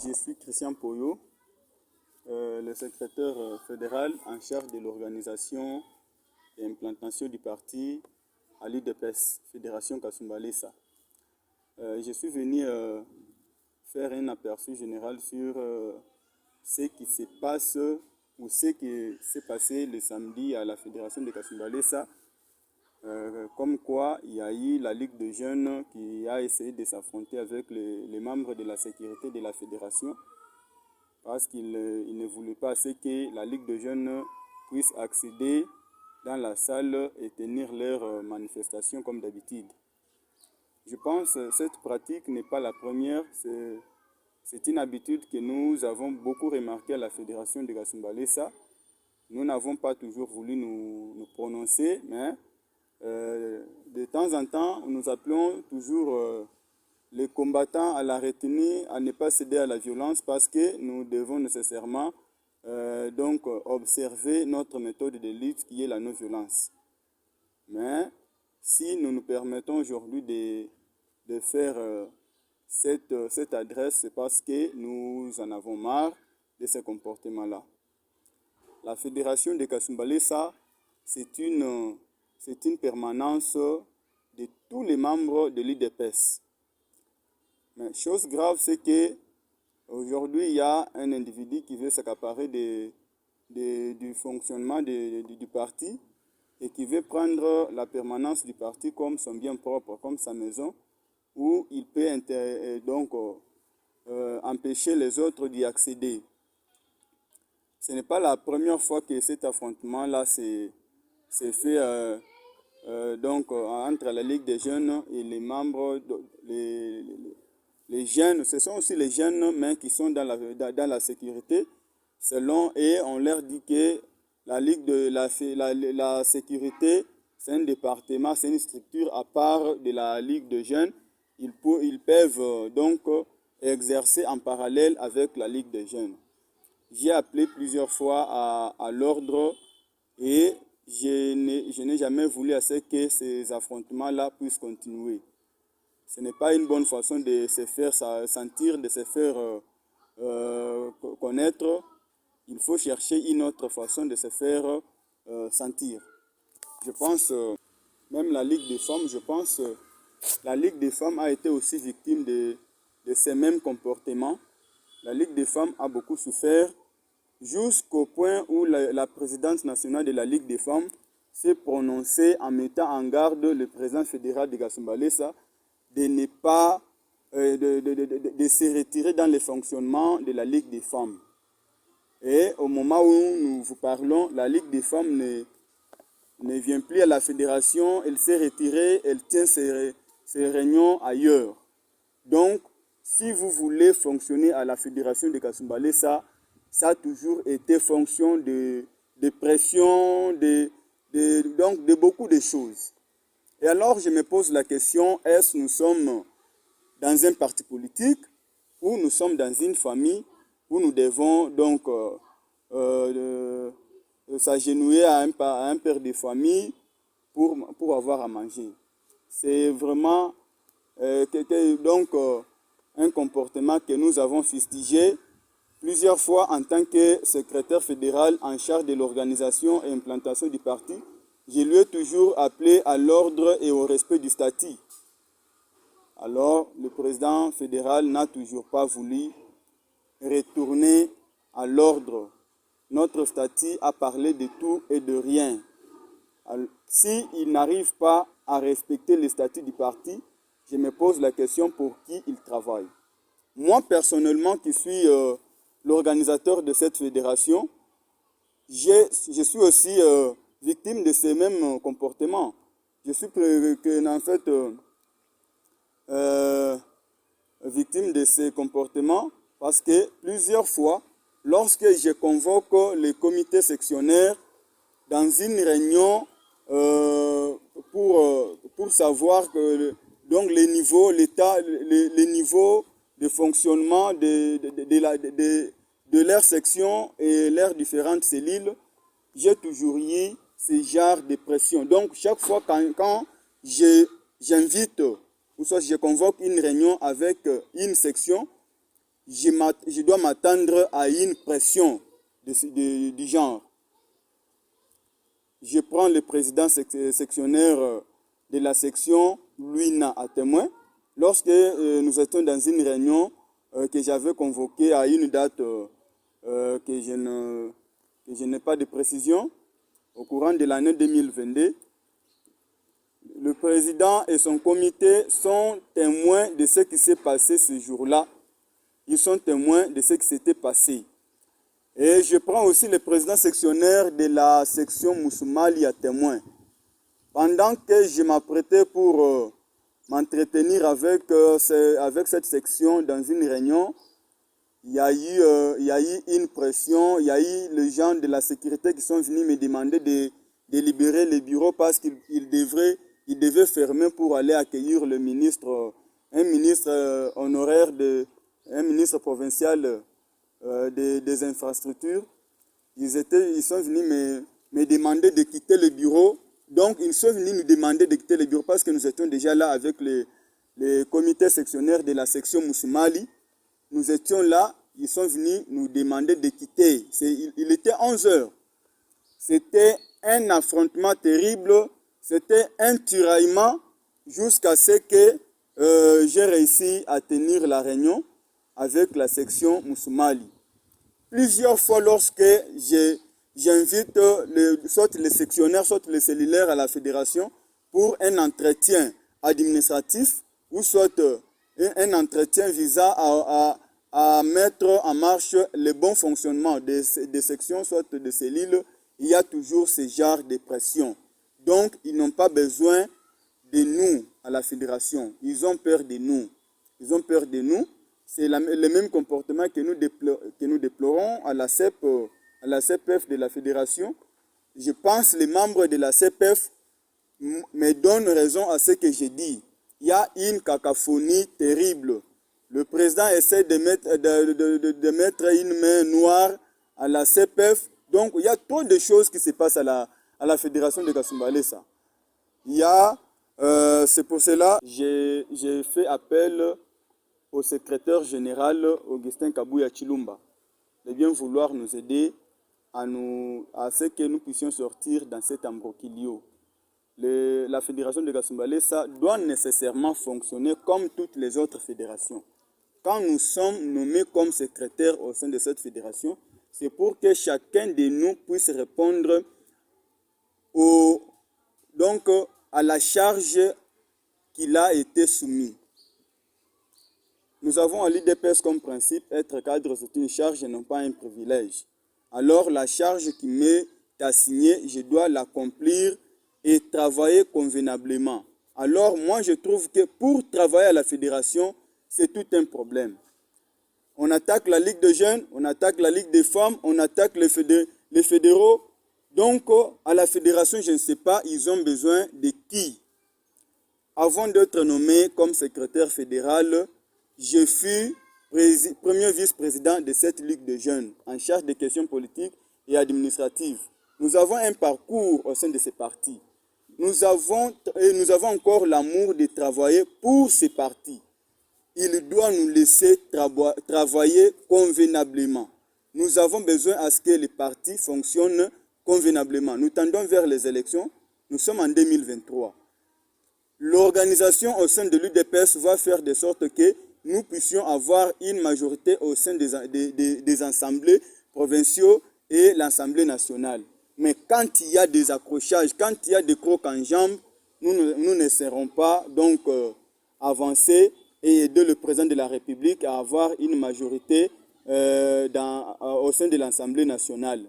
Je suis Christian Poyo, le secrétaire fédéral en charge de l'organisation et implantation du parti à l'UDPS, Fédération Kasumbalesa. Je suis venu faire un aperçu général sur ce qui se passe ou ce qui s'est passé le samedi à la Fédération de Kasumbalesa. Comme quoi, il y a eu la Ligue de jeunes qui a essayé de s'affronter avec les membres de la sécurité de la fédération parce qu'ils ne voulaient pas que la Ligue de jeunes puisse accéder dans la salle et tenir leur manifestation comme d'habitude. Je pense que cette pratique n'est pas la première, c'est une habitude que nous avons beaucoup remarqué à la Fédération de Kasumbalesa. Nous n'avons pas toujours voulu nous prononcer, mais de temps en temps, nous appelons toujours les combattants à la retenue, à ne pas céder à la violence parce que nous devons nécessairement donc observer notre méthode de lutte qui est la non-violence. Mais si nous nous permettons aujourd'hui de faire cette adresse, c'est parce que nous en avons marre de ce comportement-là. La Fédération de Kasumbalesa, c'est une permanence de tous les membres de l'UDPS. Mais chose grave, c'est qu'aujourd'hui, il y a un individu qui veut s'accaparer du fonctionnement du parti et qui veut prendre la permanence du parti comme son bien propre, comme sa maison, où il peut donc empêcher les autres d'y accéder. Ce n'est pas la première fois que cet affrontement-là s'est fait donc entre la Ligue des jeunes et les membres, les jeunes. Ce sont aussi les jeunes mais qui sont dans la sécurité. Et on leur dit que la Ligue de la sécurité, c'est un département, c'est une structure à part de la Ligue de jeunes. Ils peuvent donc exercer en parallèle avec la Ligue des jeunes. J'ai appelé plusieurs fois à l'ordre et je n'ai jamais voulu que ces affrontements-là puissent continuer. Ce n'est pas une bonne façon de se faire sentir, de se faire connaître. Il faut chercher une autre façon de se faire sentir. Je pense, même la Ligue des femmes, la Ligue des femmes a été aussi victime de ces mêmes comportements. La Ligue des femmes a beaucoup souffert jusqu'au point où la présidente nationale de la Ligue des femmes s'est prononcée en mettant en garde le président fédéral de Kasumbalesa de ne pas de se retirer dans le fonctionnement de la Ligue des femmes. Et au moment où nous vous parlons, la Ligue des femmes ne vient plus à la fédération, elle s'est retirée, elle tient ses réunions ailleurs. Donc, si vous voulez fonctionner à la fédération de Kasumbalesa, ça a toujours été fonction de pression, donc de beaucoup de choses. Et alors, je me pose la question, est-ce que nous sommes dans un parti politique ou nous sommes dans une famille où nous devons donc s'agenouiller à un père de famille pour avoir à manger. C'est vraiment donc un comportement que nous avons fustigé plusieurs fois en tant que secrétaire fédéral en charge de l'organisation et implantation du parti. Je lui ai toujours appelé à l'ordre et au respect du statut. Alors, le président fédéral n'a toujours pas voulu retourner à l'ordre. Notre statut a parlé de tout et de rien. S'il n'arrive pas à respecter le statut du parti, je me pose la question pour qui il travaille. Moi, personnellement, qui suis l'organisateur de cette fédération, je suis aussi victime de ces mêmes comportements. Je suis en fait victime de ces comportements parce que plusieurs fois, lorsque je convoque les comités sectionnaires dans une réunion pour savoir que donc les niveaux, les niveaux de fonctionnement de leur section et leurs différentes cellules, j'ai toujours eu ce genre de pression. Donc, chaque fois quand j'invite, ou soit je convoque une réunion avec une section, je dois m'attendre à une pression du genre. Je prends le président sectionnaire de la section, Louina, à témoin. Lorsque nous étions dans une réunion que j'avais convoquée à une date que je n'ai pas de précision, au courant de l'année 2022, le président et son comité sont témoins de ce qui s'est passé ce jour-là. Ils sont témoins de ce qui s'était passé. Et je prends aussi le président sectionnaire de la section Moussoumali à témoin. Pendant que je m'apprêtais pour m'entretenir avec cette section dans une réunion, il y a eu une pression, il y a eu les gens de la sécurité qui sont venus me demander de libérer le bureau parce qu'ils devaient fermer pour aller accueillir le ministre, un ministre honoraire, un ministre provincial des infrastructures. Ils sont venus me demander de quitter le bureau. Donc, ils sont venus nous demander de quitter le bureau parce que nous étions déjà là avec les comités sectionnaires de la section Moussoumali. Nous étions là, ils sont venus nous demander de quitter. Il était 11 heures. C'était un affrontement terrible, c'était un tiraillement jusqu'à ce que j'ai réussi à tenir la réunion avec la section Moussoumali. Plusieurs fois, lorsque j'invite soit les sectionnaires, soit les cellulaires à la fédération pour un entretien administratif ou soit un entretien visant à mettre en marche le bon fonctionnement des sections, soit des cellules, il y a toujours ce genre de pression. Donc, ils n'ont pas besoin de nous à la fédération. Ils ont peur de nous. Ils ont peur de nous. C'est le même comportement que nous déplorons à la CPF de la fédération. Je pense que les membres de la CPF me donnent raison à ce que j'ai dit. Il y a une cacophonie terrible. Le président essaie de mettre une main noire à la CPF. Donc, il y a trop de choses qui se passent à la fédération de Kasumbalesa. C'est pour cela que j'ai fait appel au secrétaire général Augustin Kabouya Chilumba de bien vouloir nous aider à ce que nous puissions sortir dans cet embroglio. La fédération de Kasumbalesa doit nécessairement fonctionner comme toutes les autres fédérations. Quand nous sommes nommés comme secrétaires au sein de cette fédération, c'est pour que chacun de nous puisse répondre à la charge qu'il a été soumis. Nous avons à l'IDPS comme principe, être cadre c'est une charge et non pas un privilège. Alors la charge qui m'est assignée, je dois l'accomplir et travailler convenablement. Alors moi je trouve que pour travailler à la fédération, c'est tout un problème. On attaque la Ligue de jeunes, on attaque la Ligue des femmes, on attaque les fédéraux. Donc à la fédération, je ne sais pas, ils ont besoin de qui? Avant d'être nommé comme secrétaire fédéral, je fus premier vice-président de cette Ligue de jeunes en charge des questions politiques et administratives. Nous avons un parcours au sein de ces partis. Nous avons encore l'amour de travailler pour ces partis. Il doit nous laisser travailler convenablement. Nous avons besoin à ce que les partis fonctionnent convenablement. Nous tendons vers les élections. Nous sommes en 2023. L'organisation au sein de l'UDPS va faire de sorte que nous puissions avoir une majorité au sein des assemblées provinciaux et l'Assemblée nationale. Mais quand il y a des accrochages, quand il y a des crocs en jambes, nous ne serons pas donc avancer et aider le président de la République à avoir une majorité au sein de l'Assemblée nationale.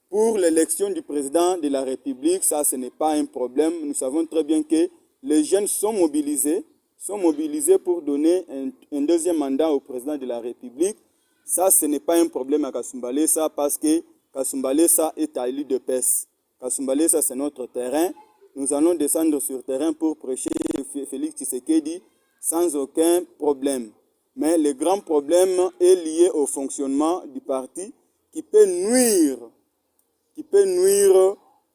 Pour l'élection du président de la République, ça, ce n'est pas un problème. Nous savons très bien que les jeunes sont mobilisés pour donner un deuxième mandat au président de la République. Ça, ce n'est pas un problème à Kasumbalesa parce que Kasumbalesa est à l'UDPS. Kasumbalesa, c'est notre terrain. Nous allons descendre sur le terrain pour prêcher Félix Tshisekedi sans aucun problème. Mais le grand problème est lié au fonctionnement du parti qui peut nuire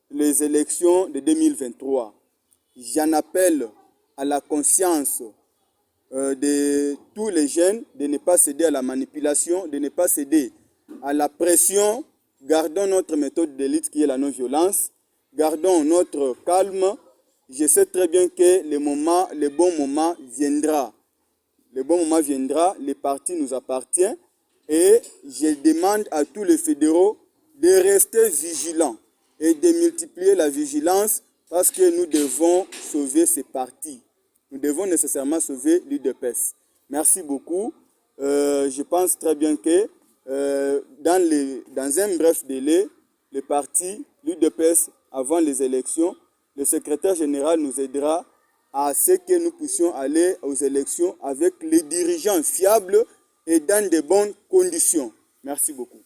les élections de 2023. J'en appelle à la conscience de tous les jeunes de ne pas céder à la manipulation, de ne pas céder à la pression. Gardons notre méthode de lutte qui est la non-violence. Gardons notre calme. Je sais très bien que le bon moment viendra. Le bon moment viendra, le parti nous appartient et je demande à tous les fédéraux de rester vigilants et de multiplier la vigilance parce que nous devons sauver ces partis. Nous devons nécessairement sauver l'UDPS. Merci beaucoup. Je pense très bien que dans un bref délai, le parti, l'UDPS, avant les élections, le secrétaire général nous aidera à ce que nous puissions aller aux élections avec les dirigeants fiables et dans de bonnes conditions. Merci beaucoup.